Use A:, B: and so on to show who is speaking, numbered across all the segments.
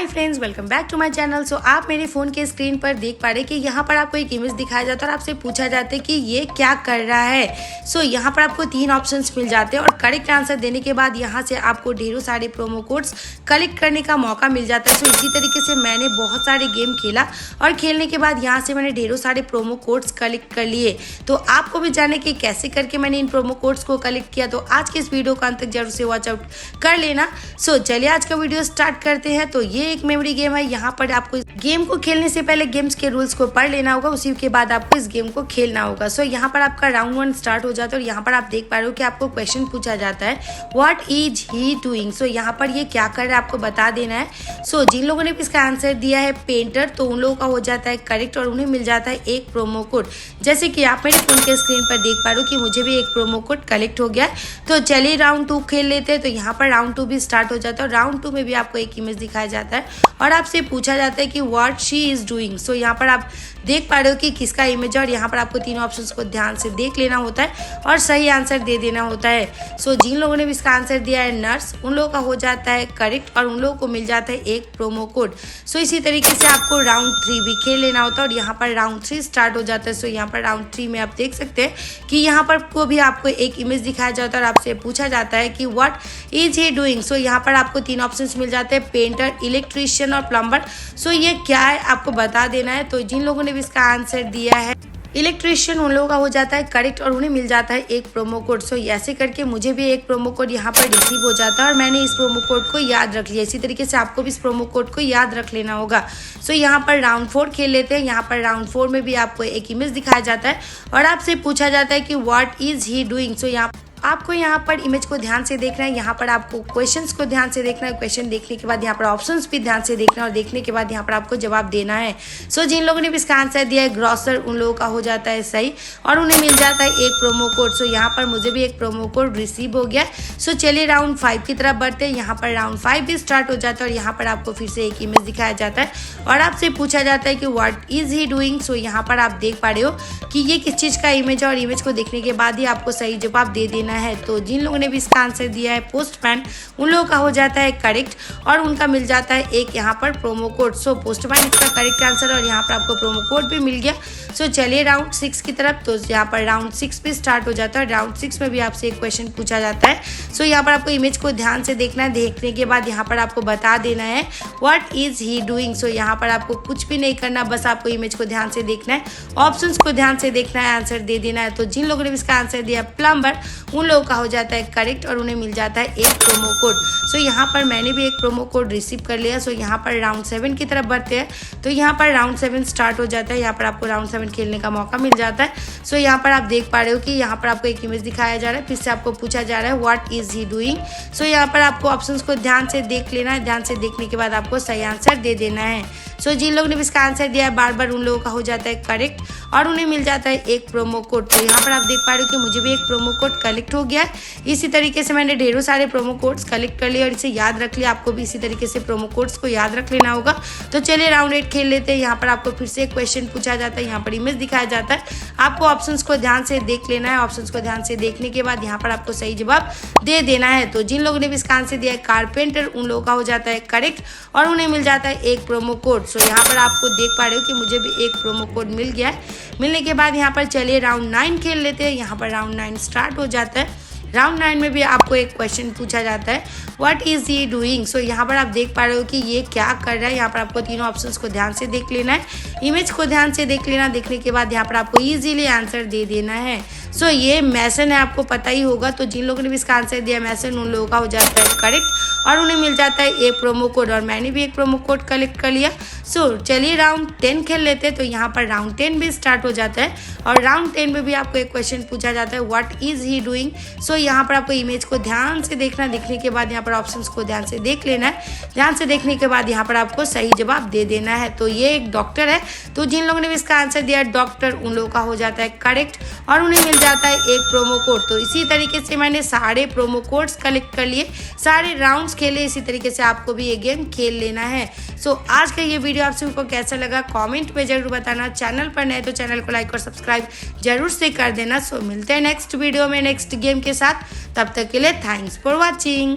A: Hi friends, welcome back to my channel. So आप मेरे phone के स्क्रीन पर देख पा रहे हैं कि यहाँ पर आपको एक इमेज दिखाया जाता है और आपसे पूछा जाता है कि ये क्या कर रहा है। सो यहाँ पर आपको 3 ऑप्शंस मिल जाते हैं और करेक्ट आंसर देने के बाद यहाँ से आपको ढेरों सारे प्रोमो कोड्स कलेक्ट करने का मौका मिल जाता है। सो इसी तरीके से मैंने बहुत सारे गेम खेला और खेलने के बाद यहाँ से मैंने ढेरों सारे प्रोमो कोड्स कलेक्ट कर लिए। तो आपको भी जाने कि कैसे करके मैंने इन प्रोमो कोड्स को कलेक्ट किया, तो आज के इस वीडियो को अंत तक जरूर से वॉच आउट कर लेना। सो चलिए आज का वीडियो स्टार्ट करते हैं। तो ये एक मेमोरी गेम है। यहाँ पर आपको इस गेम को खेलने से पहले गेम्स के रूल्स को पढ़ लेना होगा, उसी के बाद आपको इस गेम को खेलना होगा। सो यहाँ पर आपका राउंड 1 स्टार्ट हो जाता है और यहाँ पर आप देख पा रहे हो कि आपको क्वेश्चन पूछा जाता है व्हाट इज ही डूइंग। सो यहाँ पर ये क्या कर रहा है आपको बता देना है। सो जिन लोगों ने भी इसका आंसर दिया है पेंटर, तो उन लोगों का हो जाता है करेक्ट और उन्हें मिल जाता है एक प्रोमो कोड। जैसे कि आप मेरे फोन के स्क्रीन पर देख पा रहे हो कि मुझे भी एक प्रोमो कोड कलेक्ट हो गया है। तो चलिए राउंड 2 खेल लेते हैं। तो यहाँ पर राउंड 2 भी स्टार्ट हो जाता है और राउंड 2 में भी आपको एक इमेज दिखाया जाता है और आपसे पूछा जाता है कि व्हाट शी इज डूइंग। सो यहाँ पर आप देख पा रहे हो कि किसका इमेज है और यहाँ पर आपको 3 ऑप्शंस को ध्यान से देख लेना होता है और सही आंसर दे देना होता है। सो जिन लोगों ने भी इसका आंसर दिया है नर्स, उन लोगों का हो जाता है करेक्ट और उन लोगों को मिल जाता है एक प्रोमो कोड। सो इसी तरीके से आपको राउंड 3 भी खेल लेना होता है और यहाँ पर राउंड 3 स्टार्ट हो जाता है। सो यहाँ पर राउंड 3 में आप देख सकते हैं कि यहाँ पर को भी आपको एक इमेज दिखाया जाता है और आपसे पूछा जाता है कि व्हाट इज ही डूइंग। सो यहाँ पर आपको 3 ऑप्शंस मिल जाते हैं पेंटर, इलेक्ट्रीशियन और प्लम्बर। सो ये क्या है आपको बता देना है। तो जिन लोगों ने भी इसका आंसर दिया है इलेक्ट्रीशियन, उन लोगों का हो जाता है करेक्ट और उन्हें मिल जाता है एक प्रोमो कोड। सो ऐसे करके मुझे भी एक प्रोमो कोड यहाँ पर रिसीव हो जाता है और मैंने इस प्रोमो कोड को याद रख लिया। इसी तरीके से आपको भी इस प्रोमो कोड को याद रख लेना होगा। सो यहाँ पर राउंड 4 खेल लेते हैं। यहाँ पर राउंड 4 में भी आपको एक इमेज दिखाया जाता है और आपसे पूछा जाता है कि व्हाट इज ही डूइंग। सो यहाँ आपको यहाँ पर इमेज को ध्यान से देखना है, यहाँ पर आपको क्वेश्चंस को ध्यान से देखना है, क्वेश्चन देखने के बाद यहाँ पर ऑप्शंस भी ध्यान से देखना है और देखने के बाद यहाँ पर आपको जवाब देना है। सो जिन लोगों ने भी इसका आंसर दिया है ग्रॉसर, उन लोगों का हो जाता है सही और उन्हें मिल जाता है एक प्रोमो कोड। सो यहाँ पर मुझे भी एक प्रोमो कोड रिसीव हो गया। सो चलिए राउंड 5 की तरफ बढ़ते हैं। यहाँ पर राउंड 5 भी स्टार्ट हो जाता है और यहाँ पर आपको फिर से एक इमेज दिखाया जाता है और आपसे पूछा जाता है कि व्हाट इज ही डूइंग। सो यहाँ पर आप देख पा रहे हो कि ये किस चीज़ का इमेज है और इमेज को देखने के बाद ही आपको सही जवाब दे देना है। तो जिन लोगों ने भी इसका आंसर दिया है पोस्टमैन, उन लोगों का हो जाता है करेक्ट और उनका मिल जाता है एक यहाँ पर प्रोमो कोड। सो पोस्टमैन इसका करेक्ट आंसर और यहाँ पर आपको प्रोमो कोड भी मिल गया। सो चलिए राउंड 6 की तरफ। तो यहाँ पर राउंड 6 भी स्टार्ट हो जाता है। राउंड 6 में भी आपसे एक क्वेश्चन पूछा जाता है। सो यहाँ पर आपको इमेज को ध्यान से देखना है, देखने के बाद यहाँ पर आपको बता देना है व्हाट इज ही डूइंग। सो यहाँ पर आपको कुछ भी नहीं करना, बस आपको इमेज को ध्यान से देखना है, ऑप्शंस को ध्यान से देखना है, आंसर दे देना है। तो जिन लोगों ने इसका आंसर दिया प्लम्बर, उन लोगों का हो जाता है करेक्ट और उन्हें मिल जाता है एक प्रोमो कोड। सो यहाँ पर मैंने भी एक प्रोमो कोड रिसीव कर लिया। सो यहाँ पर राउंड 7 की तरफ बढ़ते हैं। तो यहाँ पर राउंड 7 स्टार्ट हो जाता है। यहाँ पर आपको राउंड 7 खेलने का मौका मिल जाता है। सो यहाँ पर आप देख पा रहे हो कि यहाँ पर आपको एक इमेज दिखाया जा रहा है, फिर से आपको पूछा जा रहा है व्हाट इज ही डूइंग। सो यहाँ पर आपको ऑप्शंस को ध्यान से देख लेना है, ध्यान से देखने के बाद आपको सही आंसर दे देना है। सो जिन लोगों ने भी इसका आंसर दिया है बार बार, उन लोगों का हो जाता है करेक्ट और उन्हें मिल जाता है एक प्रोमो कोड। तो यहाँ पर आप देख पा रहे हो कि मुझे भी एक प्रोमो कोड कलेक्ट हो गया है। इसी तरीके से मैंने ढेरों सारे प्रोमो कोड्स कलेक्ट कर लिए और इसे याद रख लिया। आपको भी इसी तरीके से प्रोमो कोड्स को याद रख लेना होगा। तो चलिए राउंड 8 खेल लेते हैं। यहाँ पर आपको फिर से एक क्वेश्चन पूछा जाता है, यहाँ पर इमेज दिखाया जाता है, आपको ऑप्शंस को ध्यान से देख लेना है। ऑप्शंस को ध्यान से देखने के बाद यहाँ पर आपको सही जवाब दे देना है। तो जिन लोगों ने भी इसका आंसर दिया है कारपेंटर, उन लोगों का हो जाता है करेक्ट और उन्हें मिल जाता है एक प्रोमो कोड। सो यहाँ पर आपको देख पा रहे हो कि मुझे भी एक प्रोमो कोड मिल गया है। मिलने के बाद यहाँ पर चलिए राउंड 9 खेल लेते हैं। यहाँ पर राउंड 9 स्टार्ट हो जाता है। राउंड 9 में भी आपको एक क्वेश्चन पूछा जाता है व्हाट इज ही डूइंग। सो यहाँ पर आप देख पा रहे हो कि ये क्या कर रहा है। यहाँ पर आपको 3 ऑप्शंस को ध्यान से देख लेना है, इमेज को ध्यान से देख लेना, देखने के बाद यहाँ पर आपको इजीली आंसर दे देना है। सो ये मैसन है, आपको पता ही होगा। तो जिन लोगों ने भी इसका आंसर दिया मैसन, उन लोगों का हो जाता है करेक्ट और उन्हें मिल जाता है एक प्रोमो कोड और मैंने भी एक प्रोमो कोड कलेक्ट कर लिया। सो चलिए राउंड 10 खेल लेते हैं। तो यहाँ पर राउंड 10 भी स्टार्ट हो जाता है और राउंड 10 में भी आपको एक क्वेश्चन पूछा जाता है व्हाट इज ही डूइंग। सो यहाँ पर आपको इमेज को ध्यान से देखना, देखने के बाद यहाँ पर ऑप्शंस को ध्यान से देख लेना है, ध्यान से देखने के बाद यहाँ पर आपको सही जवाब दे देना है। तो ये एक डॉक्टर है। तो जिन लोगों ने भी इसका आंसर दिया डॉक्टर, उन लोगों का हो जाता है करेक्ट और उन्हें मिल जाता है एक प्रोमो कोड। तो इसी तरीके से मैंने सारे प्रोमो कोड्स कलेक्ट कर लिए, सारे राउंड्स खेले। इसी तरीके से आपको भी ये गेम खेल लेना है। सो आज का ये वीडियो आप सभी को कैसा लगा कमेंट में जरूर बताना। चैनल पर नए तो चैनल को लाइक और सब्सक्राइब जरूर से कर देना। सो मिलते हैं नेक्स्ट वीडियो में नेक्स्ट गेम के साथ। तब तक के लिए thanks for watching.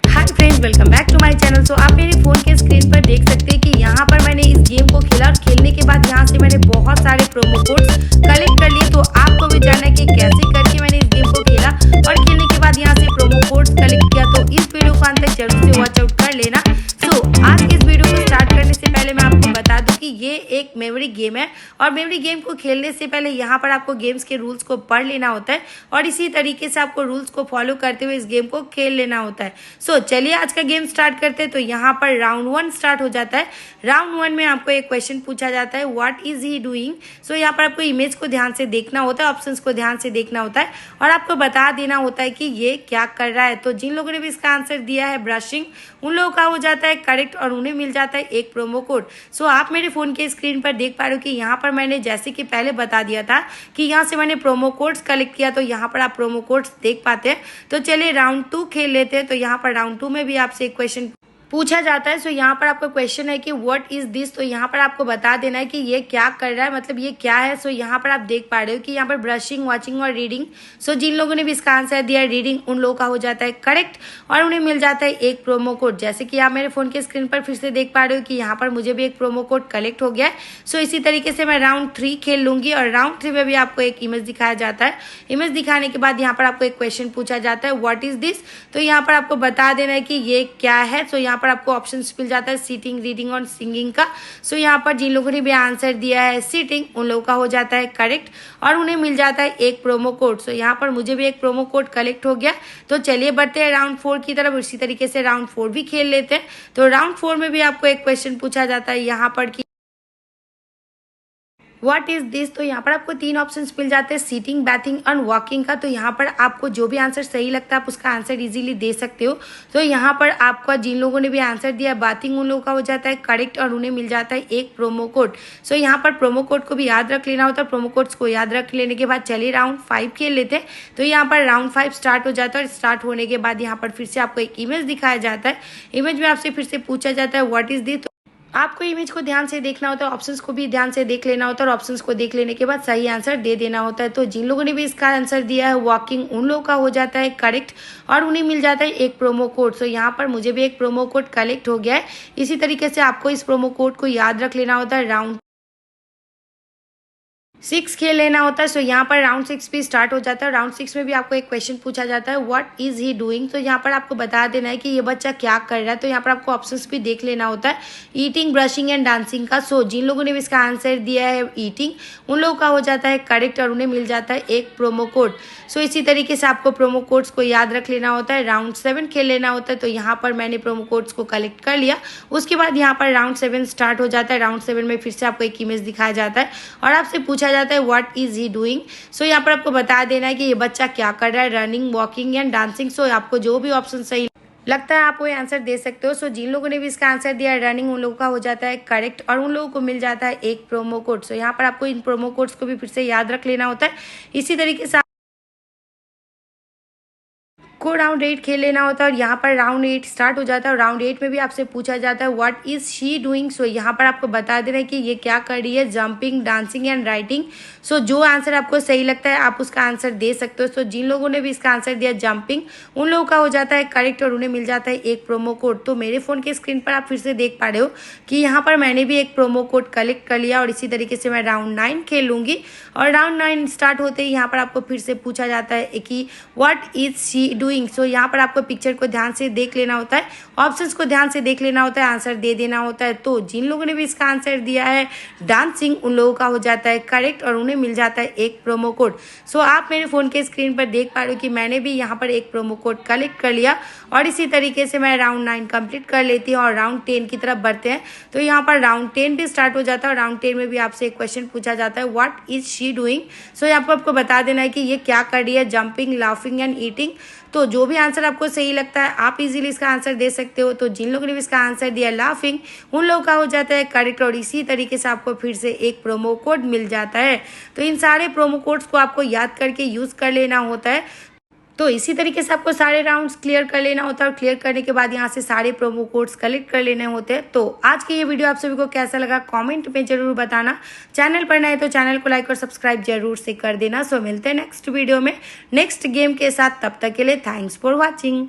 A: Hi friends, guys, welcome back to my channel. So आप मेरे फ़ोन के स्क्रीन पर देख सकते हैं कि यहाँ पर मैंने इस गेम को खेला और खेलने के बाद यहाँ से मैंने बहुत सारे प्रोमो कोड्स कलेक्ट कर लिए। तो आपको भी जानना है कि कैसे करके मैंने इस गेम को खेला और खेलने के बाद यहाँ से प्रोमो कोड्स कलेक्ट किया। तो इस वीडियो को अंत तक जरूर से वॉच आउट कर लेना। सो आज के इस वीडियो को स्टार्ट करने से पहले मैं आपको बता दूं कि ये एक मेमोरी गेम है और मेमोरी गेम को खेलने से पहले यहाँ पर आपको गेम्स के रूल्स को पढ़ लेना होता है और इसी तरीके से आपको रूल्स को फॉलो करते हुए इस गेम को खेल लेना होता है। सो चलिए आज का गेम स्टार्ट करते हैं। तो यहाँ पर राउंड 1 स्टार्ट हो जाता है। राउंड 1 में आपको एक क्वेश्चन पूछा जाता है, व्हाट इज ही डूइंग। सो यहाँ पर आपको इमेज को ध्यान से देखना होता है, ऑप्शंस को ध्यान से देखना होता है और आपको बता देना होता है कि ये क्या कर रहा है। तो जिन लोगों ने भी इसका आंसर दिया है ब्रशिंग, उन लोगों का हो जाता है करेक्ट और उन्हें मिल जाता है एक प्रोमो कोड। सो आप मेरे फोन के स्क्रीन पर देख पा रहे हो कि यहाँ पर मैंने जैसे कि पहले बता दिया था कि यहाँ से मैंने प्रोमो कोड्स कलेक्ट किया। तो यहाँ पर आप प्रोमो कोड्स देख पाते हैं। तो चलिए राउंड 2 खेल लेते हैं। तो यहाँ पर राउंड 2 में भी आपसे एक क्वेश्चन पूछा जाता है। सो यहाँ पर आपका क्वेश्चन है कि व्हाट इज दिस। तो यहाँ पर आपको बता देना है कि ये क्या कर रहा है, मतलब ये क्या है। सो यहाँ पर आप देख पा रहे हो कि यहाँ पर ब्रशिंग, वॉचिंग और रीडिंग। सो जिन लोगों ने भी इसका आंसर दिया है रीडिंग, उन लोगों का हो जाता है करेक्ट और उन्हें मिल जाता है एक प्रोमो कोड। जैसे कि आप मेरे फोन के स्क्रीन पर फिर से देख पा रहे हो कि यहाँ पर मुझे भी एक प्रोमो कोड कलेक्ट हो गया है। सो इसी तरीके से मैं राउंड 3 खेल लूंगी और राउंड 3 में भी आपको एक इमेज दिखाया जाता है। इमेज दिखाने के बाद यहाँ पर आपको एक क्वेश्चन पूछा जाता है, व्हाट इज दिस। तो यहाँ पर आपको बता देना है कि ये क्या है। सो यहाँ पर आपको ऑप्शन मिल जाता है सीटिंग, रीडिंग और सिंगिंग का। सो यहाँ पर जिन लोगों ने भी आंसर दिया है सीटिंग, उन लोगों का हो जाता है करेक्ट और उन्हें मिल जाता है एक प्रोमो कोड। सो यहाँ पर मुझे भी एक प्रोमो कोड कलेक्ट हो गया। तो चलिए बढ़ते हैं राउंड 4 की तरफ। इसी तरीके से राउंड 4 भी खेल लेते हैं। तो राउंड 4 में भी आपको एक क्वेश्चन पूछा जाता है यहाँ पर कि व्हाट इज दिस। तो यहाँ पर आपको 3 ऑप्शंस मिल जाते हैं, सीटिंग, बैथिंग और वॉकिंग का। तो यहाँ पर आपको जो भी आंसर सही लगता है आप उसका आंसर इजीली दे सकते हो। तो यहाँ पर आपका जिन लोगों ने भी आंसर दिया बाथिंग, उन लोगों का हो जाता है करेक्ट और उन्हें मिल जाता है एक प्रोमो कोड। सो यहाँ पर प्रोमो कोड को भी याद रख लेना होता है। प्रोमो कोड्स को याद रख लेने के बाद चलिए राउंड 5 खेल लेते हैं। तो यहाँ पर राउंड 5 स्टार्ट हो जाता है और स्टार्ट होने के बाद यहाँ पर फिर से आपको एक इमेज दिखाया जाता है। इमेज में आपसे फिर से पूछा जाता है व्हाट इज दिस। आपको इमेज को ध्यान से देखना होता है, ऑप्शंस को भी ध्यान से देख लेना होता है और ऑप्शंस को देख लेने के बाद सही आंसर दे देना होता है। तो जिन लोगों ने भी इसका आंसर दिया है वॉकिंग, उन लोगों का हो जाता है करेक्ट और उन्हें मिल जाता है एक प्रोमो कोड। सो यहाँ पर मुझे भी एक प्रोमो कोड कलेक्ट हो गया है। इसी तरीके से आपको इस प्रोमो कोड को याद रख लेना होता है। राउंड 6 खेल लेना होता है। सो यहाँ पर राउंड 6 भी स्टार्ट हो जाता है। राउंड 6 में भी आपको एक क्वेश्चन पूछा जाता है, व्हाट इज ही डूइंग। तो यहाँ पर आपको बता देना है कि ये बच्चा क्या कर रहा है। तो यहाँ पर आपको ऑप्शंस भी देख लेना होता है, ईटिंग, ब्रशिंग एंड डांसिंग का। सो जिन लोगों ने भी इसका आंसर दिया है ईटिंग, उन लोगों का हो जाता है करेक्ट और उन्हें मिल जाता है एक प्रोमो कोड। सो इसी तरीके से आपको प्रोमो कोड्स को याद रख लेना होता है। राउंड 7 खेल लेना होता है। तो यहाँ पर मैंने प्रोमो कोड्स को कलेक्ट कर लिया। उसके बाद यहाँ पर राउंड 7 स्टार्ट हो जाता है। राउंड 7 में फिर से आपको एक इमेज दिखाया जाता है और आपसे पूछा जाता है व्हाट इज ही डूइंग। सो यहाँ पर आपको बता देना है कि ये बच्चा क्या कर रहा है, रनिंग, वॉकिंग एंड डांसिंग। सो आपको जो भी ऑप्शन सही लगता है आप वो आंसर दे सकते हो। सो जिन लोगों ने भी इसका आंसर दिया है रनिंग, उन लोगों का हो जाता है करेक्ट और उन लोगों को मिल जाता है एक प्रोमो कोड। सो यहाँ पर आपको इन प्रोमो कोड्स को भी फिर से याद रख लेना होता है। इसी तरीके से को राउंड 8 खेल लेना होता है और यहाँ पर राउंड 8 स्टार्ट हो जाता है और राउंड 8 में भी आपसे पूछा जाता है व्हाट इज शी डूइंग। सो यहाँ पर आपको बता देना है कि ये क्या कर रही है, जंपिंग, डांसिंग एंड राइटिंग। सो जो आंसर आपको सही लगता है आप उसका आंसर दे सकते हो। सो जिन लोगों ने भी इसका आंसर दिया जंपिंग, उन लोगों का हो जाता है करेक्ट और उन्हें मिल जाता है एक प्रोमो कोड। तो मेरे फोन के स्क्रीन पर आप फिर से देख पा रहे हो कि यहाँ पर मैंने भी एक प्रोमो कोड कलेक्ट कर लिया और इसी तरीके से मैं राउंड 9 खेल लूंगी। और राउंड 9 स्टार्ट होते ही यहाँ पर आपको फिर से पूछा जाता है कि व्हाट इज शी डूइंग। सो यहाँ पर आपको पिक्चर को ध्यान से देख लेना होता है, ऑप्शंस को ध्यान से देख लेना होता है, आंसर दे देना होता है। तो जिन लोगों ने भी इसका आंसर दिया है डांसिंग, उन लोगों का हो जाता है करेक्ट और उन्हें मिल जाता है एक प्रोमो कोड। सो आप मेरे फोन के स्क्रीन पर देख पा रहे हो कि मैंने भी यहाँ पर एक प्रोमो कोड कलेक्ट कर लिया और इसी तरीके से मैं राउंड 9 कंप्लीट कर लेती हूँ और राउंड 10 की तरफ बढ़ते हैं। तो यहाँ पर राउंड 10 भी स्टार्ट हो जाता है और राउंड 10 में भी आपसे एक क्वेश्चन पूछा जाता है व्हाट इज शी डूइंग। सो यहाँ पर आपको बता देना है कि ये क्या कर रही है, जंपिंग, लाफिंग एंड ईटिंग। तो जो भी आंसर आपको सही लगता है आप इजीली इसका आंसर दे सकते हो। तो जिन लोगों ने भी इसका आंसर दिया लाफिंग, उन लोगों का हो जाता है करेक्ट और इसी तरीके से आपको फिर से एक प्रोमो कोड मिल जाता है। तो इन सारे प्रोमो कोड्स को आपको याद करके यूज कर लेना होता है। तो इसी तरीके से आपको सारे राउंड्स क्लियर कर लेना होता है और क्लियर करने के बाद यहाँ से सारे प्रोमो कोड्स कलेक्ट कर लेने होते हैं। तो आज की ये वीडियो आप सभी को कैसा लगा कमेंट में जरूर बताना। चैनल पर नए तो चैनल को लाइक और सब्सक्राइब जरूर से कर देना। सो मिलते हैं नेक्स्ट वीडियो में नेक्स्ट गेम के साथ। तब तक के लिए थैंक्स फॉर वॉचिंग।